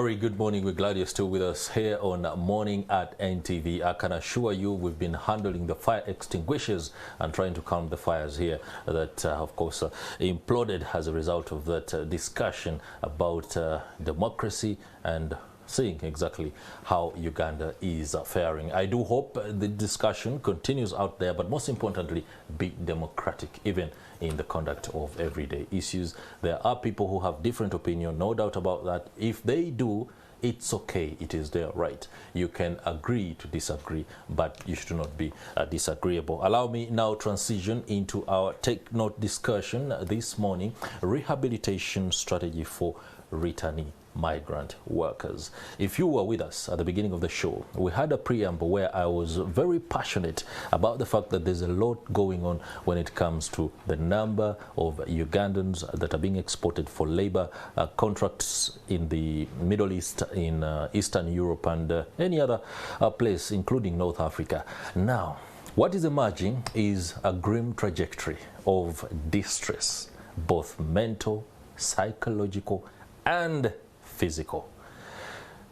Very good morning. We're glad you're still with us here on Morning at NTV. I can assure you we've been handling the fire extinguishers and trying to calm the fires here that, of course, imploded as a result of that discussion about democracy and seeing exactly how Uganda is faring. I do hope the discussion continues out there, but most importantly, be democratic, even in the conduct of everyday issues. There are people who have different opinion, no doubt about that. If they do, it's okay. It is their right. You can agree to disagree, but you should not be disagreeable. Allow me now transition into our take note discussion this morning, rehabilitation strategy for returnee migrant workers. If you were with us at the beginning of the show, we had a preamble where I was very passionate about the fact that there's a lot going on when it comes to the number of Ugandans that are being exported for labor contracts in the Middle East, in Eastern Europe, and any other place, including North Africa. Now, what is emerging is a grim trajectory of distress, both mental, psychological, and physical.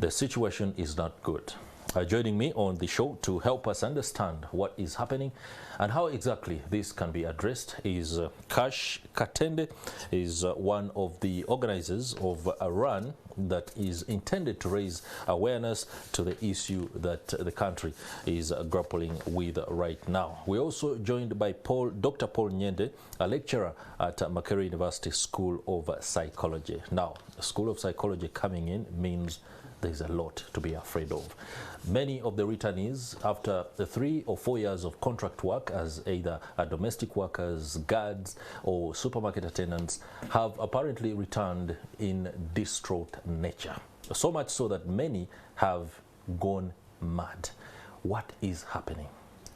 The situation is not good. Joining me on the show to help us understand what is happening and how exactly this can be addressed is Katende. Is one of the organizers of a run that is intended to raise awareness to the issue that the country is grappling with right now. We're also joined by Dr. Paul Nyende, a lecturer at Makerere University School of Psychology. Now, the School of Psychology coming in means there's a lot to be afraid of. Many of the returnees, after the 3 or 4 years of contract work as either domestic workers, guards, or supermarket attendants, have apparently returned in distraught nature. So much so that many have gone mad. What is happening?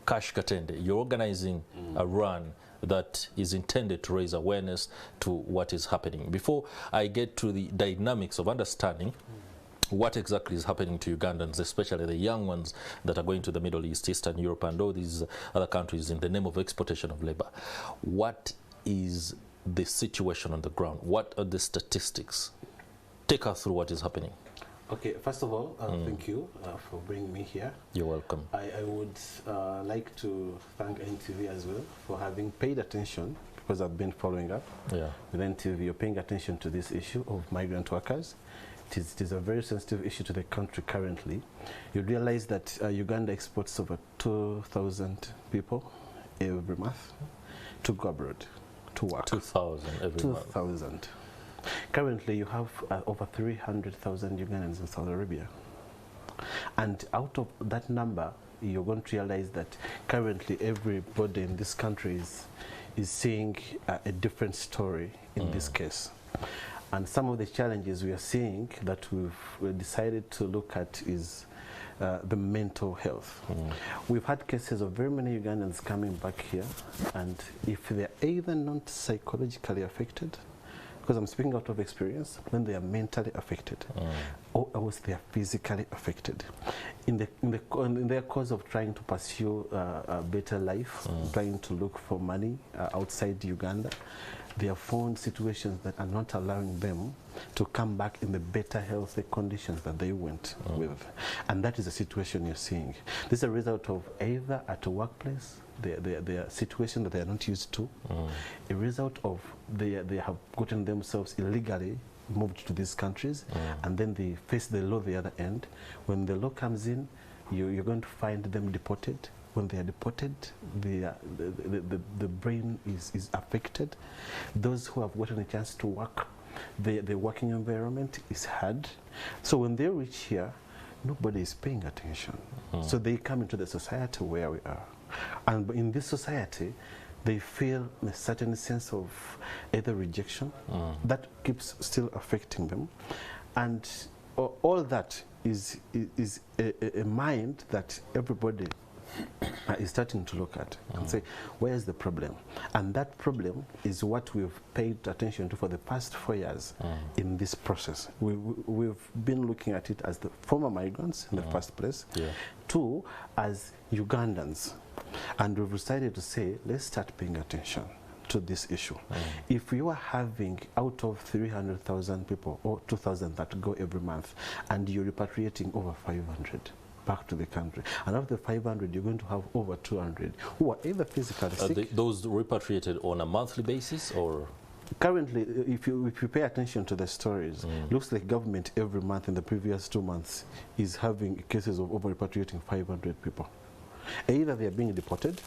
Katende, you're organizing a run that is intended to raise awareness to what is happening. Before I get to the dynamics of understanding what exactly is happening to Ugandans, especially the young ones that are going to the Middle East, Eastern Europe, and all these other countries in the name of exportation of labor. What is the situation on the ground? What are the statistics? Take us through what is happening. Okay, first of all, thank you for bringing me here. You're welcome. I would like to thank NTV as well for having paid attention, because I've been following up with NTV. You're paying attention to this issue of migrant workers. It is a very sensitive issue to the country currently. You realize that Uganda exports over 2,000 people every month to go abroad to work. 2,000 every month. 2,000. Currently, you have over 300,000 Ugandans in Saudi Arabia. And out of that number, you're going to realize that currently everybody in this country is seeing a different story in this case. And some of the challenges we are seeing that we've decided to look at is the mental health. We've had cases of very many Ugandans coming back here, and if they're either not psychologically affected, because I'm speaking out of experience, then they are mentally affected, or else they are physically affected. In their cause of trying to pursue a better life, trying to look for money outside Uganda, they have found situations that are not allowing them to come back in the better healthy conditions that they went with. And that is a situation you're seeing. This is a result of either at a workplace, their situation that they are not used to, a result of they have gotten themselves illegally moved to these countries, and then they face the law the other end. When the law comes in, you're going to find them deported. When they are deported, the brain is affected. Those who have gotten a chance to work, the working environment is hard. So when they reach here, nobody is paying attention. So they come into the society where we are. And in this society, they feel a certain sense of either rejection that keeps still affecting them. And all that is a mind that everybody is starting to look at and say, where's the problem? And that problem is what we've paid attention to for the past 4 years in this process. We've been looking at it as the former migrants in the first place, two, as Ugandans. And we've decided to say, let's start paying attention to this issue. If you are having out of 300,000 people or 2,000 that go every month, and you're repatriating over 500 back to the country, and of the 500 you're going to have over 200 who are either physically sick. Those repatriated on a monthly basis, or? Currently, if you pay attention to the stories, looks like government every month in the previous 2 months is having cases of over repatriating 500 people. Either they are being deported,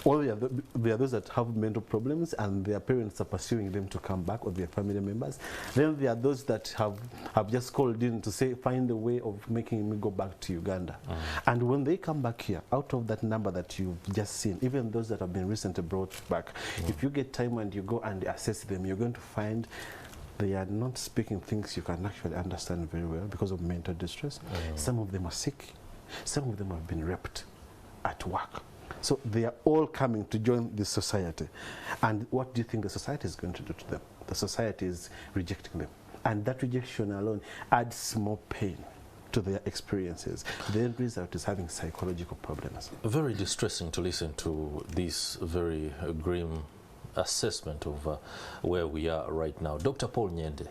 or they are those that have mental problems and their parents are pursuing them to come back, or their family members. Then there are those that have just called in to say, find a way of making me go back to Uganda. And when they come back here, out of that number that you've just seen, even those that have been recently brought back, if you get time and you go and assess them, you're going to find they are not speaking things you can actually understand very well because of mental distress. Some of them are sick. Some of them have been raped at work. So they are all coming to join this society. And what do you think the society is going to do to them? The society is rejecting them. And that rejection alone adds more pain to their experiences. The end result is having psychological problems. Very distressing to listen to this very grim assessment of where we are right now. Dr. Paul Nyende,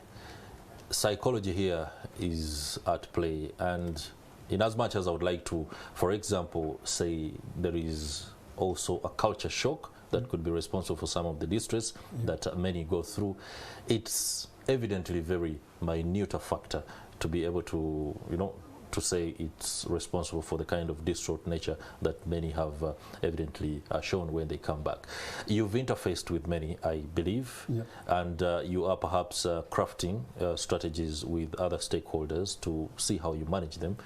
psychology here is at play, and in as much as I would like to, for example, say there is also a culture shock that could be responsible for some of the distress that many go through, it's evidently very minute a factor to be able to, to say it's responsible for the kind of distraught nature that many have evidently shown when they come back. You've interfaced with many, I believe, and you are perhaps crafting strategies with other stakeholders to see how you manage them.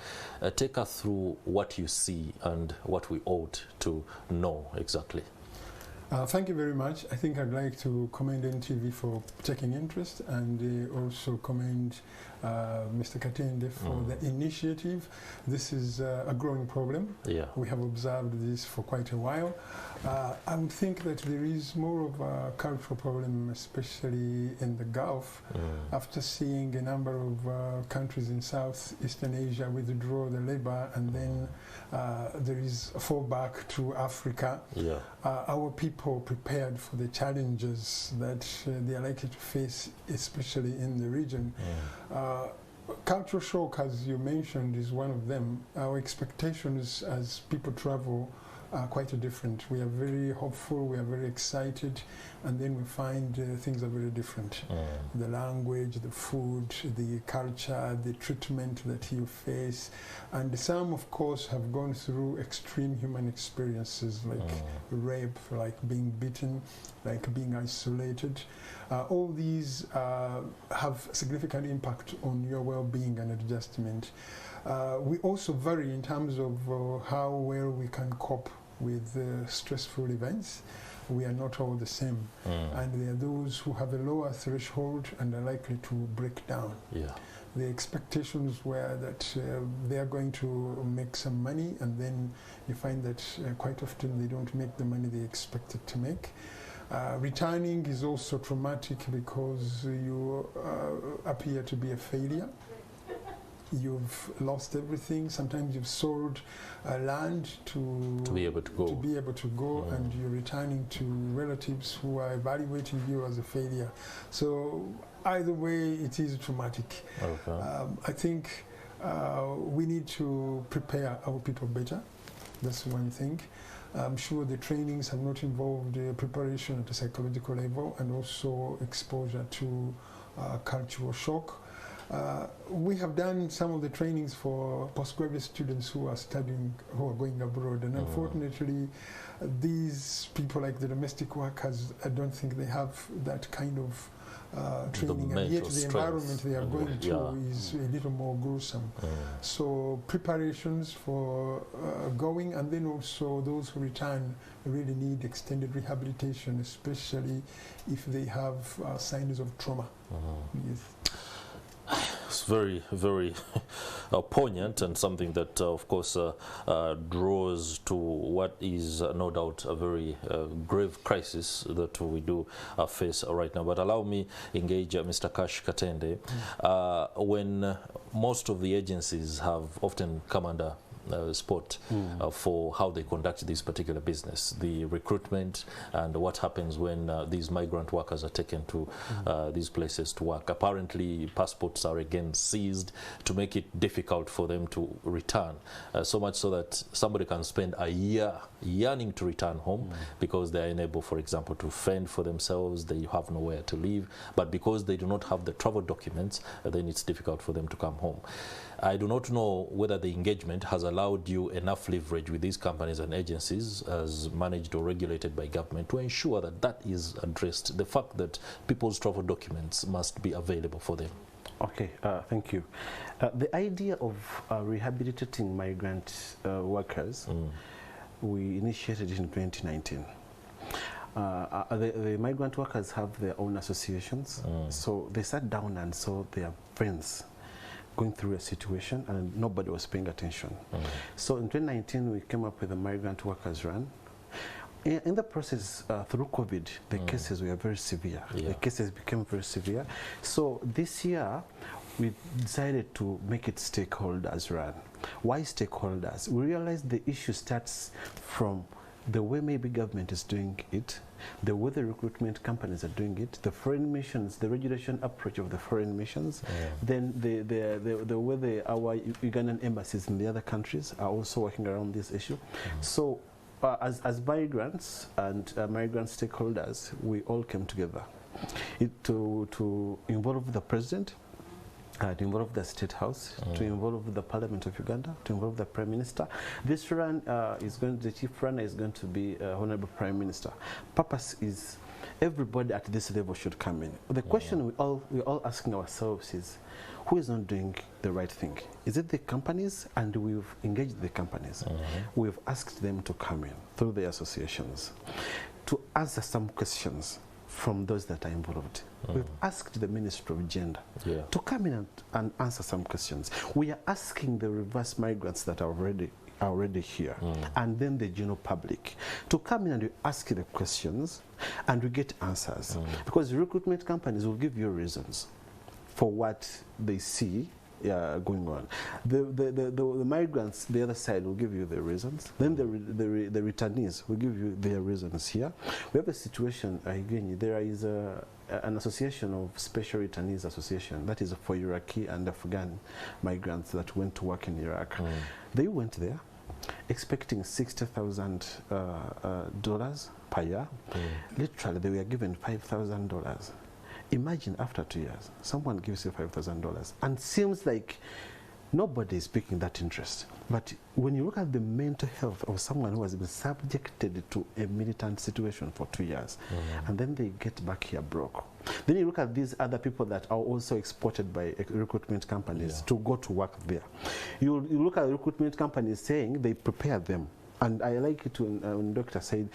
Take us through what you see and what we ought to know exactly. Thank you very much. I think I'd like to commend NTV for taking interest, and also commend Mr. Katende for the initiative. This is a growing problem. We have observed this for quite a while. I would think that there is more of a cultural problem, especially in the Gulf, after seeing a number of countries in Southeastern Asia withdraw the labor, and then there is a fallback to Africa. Our people prepared for the challenges that they are likely to face, especially in the region. Cultural shock, as you mentioned, is one of them. Our expectations as people travel are quite different. We are very hopeful, we are very excited, and then we find things are very different. The language, the food, the culture, the treatment that you face. And some, of course, have gone through extreme human experiences like rape, like being beaten, like being isolated. All these have significant impact on your well-being and adjustment. We also vary in terms of how well we can cope with stressful events. We are not all the same. And there are those who have a lower threshold and are likely to break down. The expectations were that they are going to make some money, and then you find that quite often they don't make the money they expected to make. Returning is also traumatic because you appear to be a failure. You've lost everything. Sometimes you've sold land to be able to go, and you're returning to relatives who are evaluating you as a failure. So either way, it is traumatic. I think we need to prepare our people better. That's one thing. I'm sure the trainings have not involved preparation at a psychological level, and also exposure to cultural shock. We have done some of the trainings for postgraduate students who are studying, who are going abroad, and unfortunately these people, like the domestic workers, I don't think they have that kind of training, and yet the environment they are going to is a little more gruesome. So preparations for going, and then also those who return really need extended rehabilitation, especially if they have signs of trauma. It's very, very poignant, and something that, of course, draws to what is no doubt a very grave crisis that we do face right now. But allow me engage Mr. Katende. When most of the agencies have often come under spot for how they conduct this particular business, the recruitment and what happens when these migrant workers are taken to these places to work. Apparently, passports are again seized to make it difficult for them to return, so much so that somebody can spend a year yearning to return home because they are unable, for example, to fend for themselves. They have nowhere to live, but because they do not have the travel documents, then it's difficult for them to come home. I do not know whether the engagement has allowed you enough leverage with these companies and agencies as managed or regulated by government to ensure that that is addressed, the fact that people's travel documents must be available for them. Okay, thank you. The idea of rehabilitating migrant workers, we initiated it in 2019. The migrant workers have their own associations, so they sat down and saw their friends going through a situation and nobody was paying attention. So in 2019 we came up with a migrant workers run. In the process, through COVID, the cases were very severe. The cases became very severe. So this year we decided to make it stakeholders run. Why stakeholders? We realized the issue starts from the way maybe government is doing it, the way the recruitment companies are doing it, the foreign missions, the regulation approach of the foreign missions, then the way our Ugandan embassies in the other countries are also working around this issue. So as migrants and migrant stakeholders, we all came together to involve the president, to involve the State House, to involve the Parliament of Uganda, to involve the Prime Minister. This run the chief runner is going to be Honorable Prime Minister. Purpose is everybody at this level should come in. The question we're all asking ourselves is, who is not doing the right thing? Is it the companies? And we've engaged the companies. We've asked them to come in through the associations to answer some questions from those that are involved. We've asked the Ministry of Gender to come in and answer some questions. We are asking the reverse migrants that are already here, and then the general public to come in and ask the questions, and we get answers. Because recruitment companies will give you reasons for what they see going on. The migrants, the other side, will give you the reasons. Then the returnees will give you their reasons here. We have a situation, again, there is an association of special returnees association, that is for Iraqi and Afghan migrants that went to work in Iraq. They went there expecting $60,000 per year. Literally, they were given $5,000. Imagine after 2 years, someone gives you $5,000 and seems like nobody is speaking that interest. But when you look at the mental health of someone who has been subjected to a militant situation for 2 years, and then they get back here broke. Then you look at these other people that are also exported by recruitment companies to go to work there. You look at recruitment companies saying they prepare them. And I like it when Doctor said,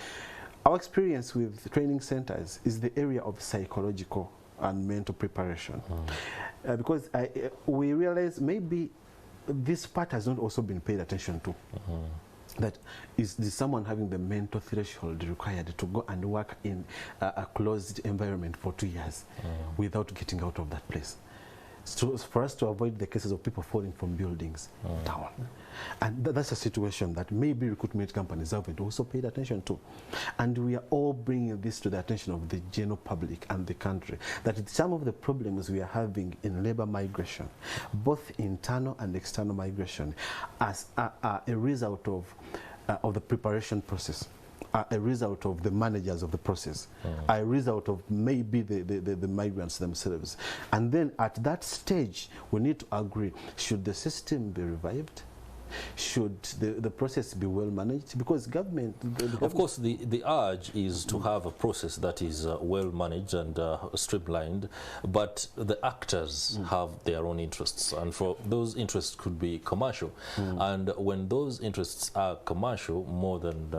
our experience with training centers is the area of psychological and mental preparation. Because we realize maybe this part has not also been paid attention to. That is someone having the mental threshold required to go and work in a closed environment for 2 years without getting out of that place. So for us to avoid the cases of people falling from buildings down. And that's a situation that maybe recruitment companies haven't also paid attention to. And we are all bringing this to the attention of the general public and the country, that some of the problems we are having in labor migration, both internal and external migration, as a result of the preparation process, a result of the managers of the process, a result of maybe the migrants themselves. And then at that stage, we need to agree, should the system be revived? Should the process be well managed? Because government... Of course, the urge is to have a process that is well managed and streamlined, but the actors have their own interests, and for those interests could be commercial. And when those interests are commercial more than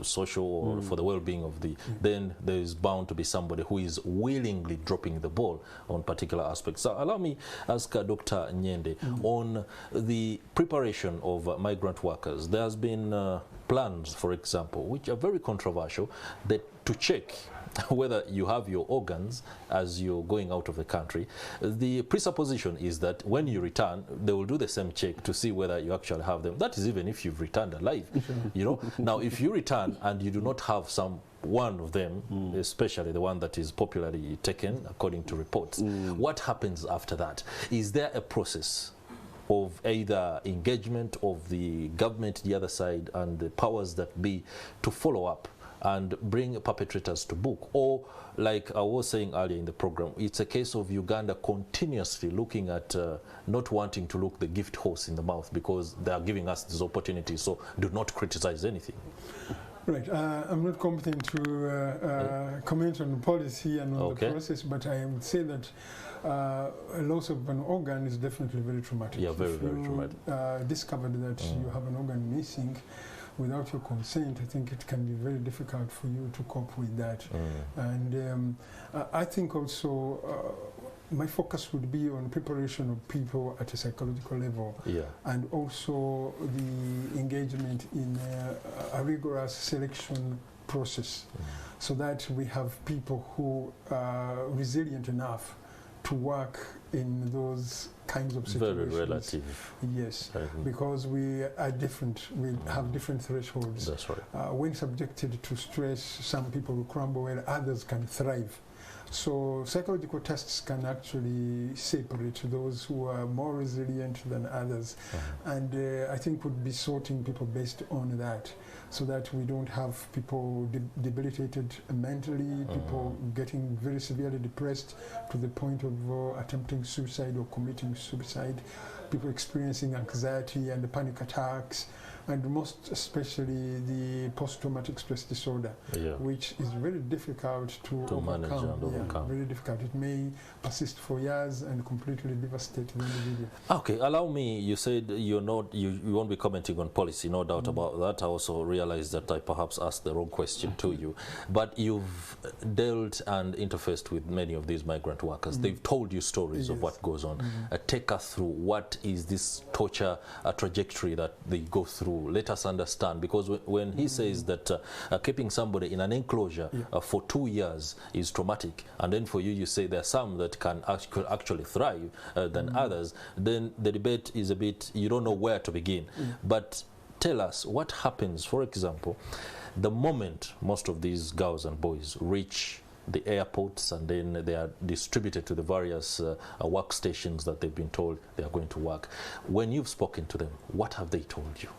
social or for the well-being of the... then there is bound to be somebody who is willingly dropping the ball on particular aspects. So allow me ask Dr. Nyende on the preparation of migrant workers. There has been plans, for example, which are very controversial, that to check whether you have your organs as you're going out of the country, the presupposition is that when you return, they will do the same check to see whether you actually have them. That is even if you've returned alive, you know. Now, if you return and you do not have one of them, especially the one that is popularly taken according to reports, what happens after that? Is there a process of either engagement of the government, the other side, and the powers that be to follow up and bring perpetrators to book? Or, like I was saying earlier in the program, it's a case of Uganda continuously looking at not wanting to look the gift horse in the mouth because they are giving us this opportunity, so do not criticize anything. Right. I'm not competent to comment on the policy and on the process, but I would say that a loss of an organ is definitely very traumatic. Yeah, very traumatic. Discovered that you have an organ missing without your consent, I think it can be very difficult for you to cope with that. And I think also my focus would be on preparation of people at a psychological level, and also the engagement in a rigorous selection process, so that we have people who are resilient enough to work in those kinds of situations. Very relative. Yes, because we are different. We have different thresholds. That's right. When subjected to stress, some people will crumble while others can thrive. So psychological tests can actually separate those who are more resilient than others. And I think we'd be sorting people based on that, so that we don't have people debilitated mentally, people getting very severely depressed to the point of attempting suicide or committing suicide, people experiencing anxiety and panic attacks, and most especially the post-traumatic stress disorder, which is very difficult to manage and overcome. Very difficult. It may persist for years and completely devastate the individual. Okay, allow me, you said you won't be commenting on policy, no doubt about that. I also realized that I perhaps asked the wrong question to you. But you've dealt and interfaced with many of these migrant workers. They've told you stories of what goes on. Take us through, what is this torture trajectory that they go through? Let us understand, because when he says that keeping somebody in an enclosure for 2 years is traumatic, and then for you say there are some that can actually thrive than others, then the debate is a bit, you don't know where to begin. But tell us what happens, for example, the moment most of these girls and boys reach the airports and then they are distributed to the various workstations that they've been told they are going to work. When you've spoken to them, what have they told you?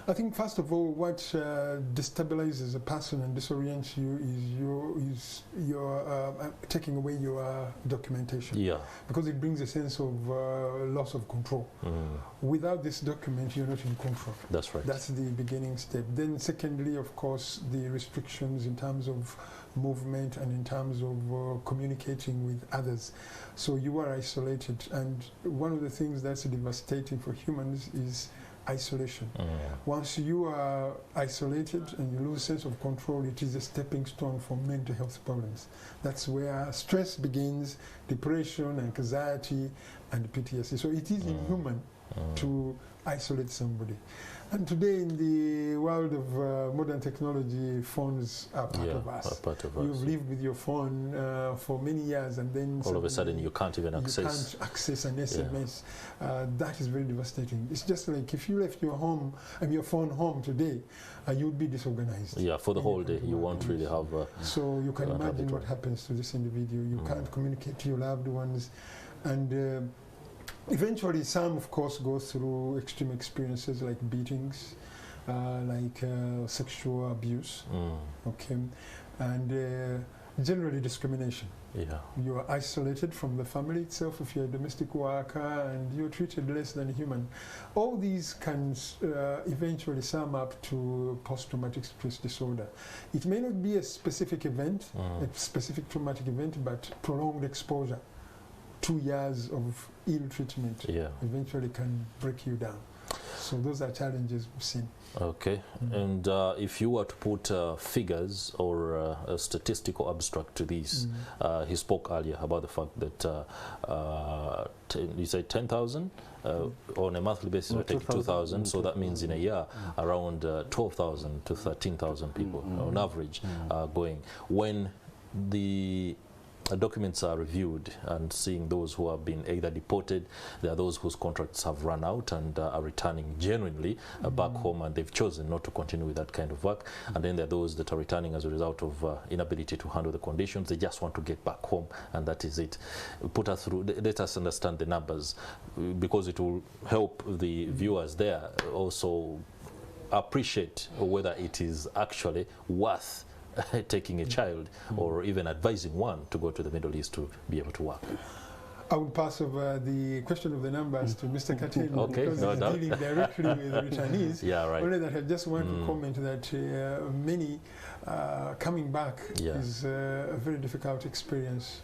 I think first of all, what destabilizes a person and disorients you is your taking away your documentation. Because it brings a sense of loss of control. Without this document, you're not in control. That's right. That's the beginning step. Then secondly, of course, the restrictions in terms of movement and in terms of communicating with others. So you are isolated, and one of the things that's devastating for humans is isolation. Once you are isolated and you lose sense of control, it is a stepping stone for mental health problems. That's where stress begins, depression, anxiety, and PTSD. So it is inhuman to isolate somebody. And today, in the world of modern technology, phones are part of us. You've lived with your phone for many years, and then all of a sudden you can't even access. You can't access an SMS. That is very devastating. It's just like if you left your home and your phone home today, you'd be disorganized. For the whole day, you won't really have. So you can imagine what happens to this individual. You can't communicate to your loved ones, and eventually, some, of course, go through extreme experiences like beatings, like sexual abuse, and generally discrimination. You are isolated from the family itself if you're a domestic worker, and you're treated less than human. All these can eventually sum up to post-traumatic stress disorder. It may not be a specific event, a specific traumatic event, but prolonged exposure. 2 years of ill treatment eventually can break you down. So those are challenges we've seen. Okay. And if you were to put figures or a statistical abstract to this, he spoke earlier about the fact that you said 10,000 on a monthly basis, we take 2,000, so that means in a year around 12,000 to 13,000 people on average going. When the documents are reviewed and seeing those who have been either deported, there are those whose contracts have run out and are returning genuinely back home, and they've chosen not to continue with that kind of work. And then there are those that are returning as a result of inability to handle the conditions. They just want to get back home, and that is it. Put us through, let us understand the numbers, because it will help the viewers there also appreciate whether it is actually worth taking a child or even advising one to go to the Middle East to be able to work. I will pass over the question of the numbers to Mr. Katende, okay, because no he's doubt. dealing directly with the returnees. Yeah, right. Only that I just want to comment that many coming back is a very difficult experience,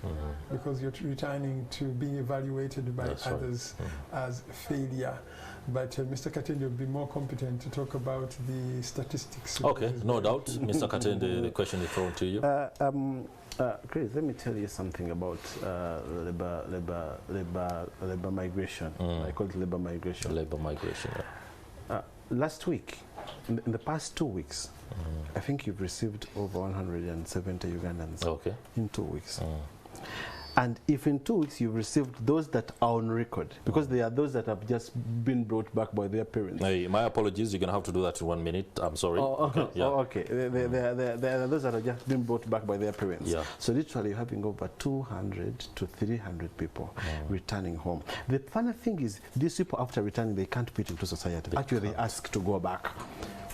because you're returning to being evaluated by others as failure. But Mr. Katende will be more competent to talk about the statistics. Okay, no doubt. Mr. Katende, the question is thrown to you. Chris, let me tell you something about labor migration. I call it labor migration. Labor migration. Yeah. Last week, in the past 2 weeks, I think you've received over 170 Ugandans in 2 weeks. And if in 2 weeks you've received those that are on record, because there are those that have just been brought back by their parents. Hey, my apologies, you're going to have to do that in 1 minute. I'm sorry. Okay. There are those that have just been brought back by their parents. Yeah. So literally you're having over 200 to 300 people returning home. The funny thing is, these people after returning, they can't fit into society. Actually, they ask to go back,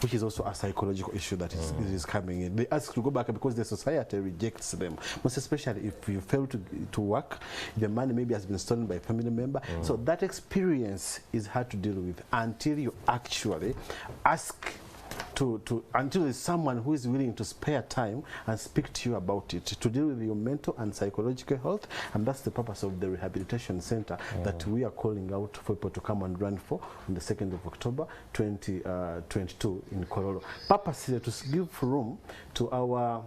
which is also a psychological issue that is coming in. They ask to go back because the society rejects them, most especially if you fail to work, the money maybe has been stolen by a family member. So that experience is hard to deal with until you actually ask until there's someone who is willing to spare time and speak to you about it, to deal with your mental and psychological health. And that's the purpose of the Rehabilitation Center that we are calling out for people to come and run for on the 2nd of October 2022 in Kololo. Purposely to give room to our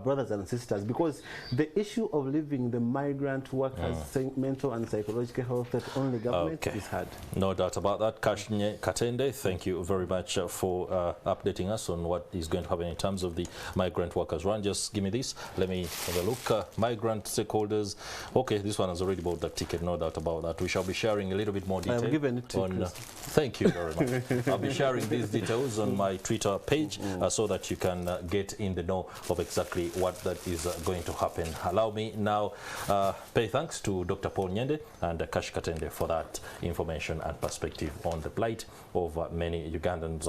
brothers and sisters, because the issue of leaving the migrant workers' mental and psychological health that only government is hard. No doubt about that. Katende, thank you very much for updating us on what is going to happen in terms of the migrant workers run. Just give me this. Let me have a look. Migrant stakeholders. Okay, this one has already bought that ticket. No doubt about that. We shall be sharing a little bit more detail. I've given it to on. Thank you very much. I'll be sharing these details on my Twitter page so that you can get in the know of exactly what that is going to happen. Allow me now pay thanks to Dr. Paul Nyende and Katende for that information and perspective on the plight of many Ugandans.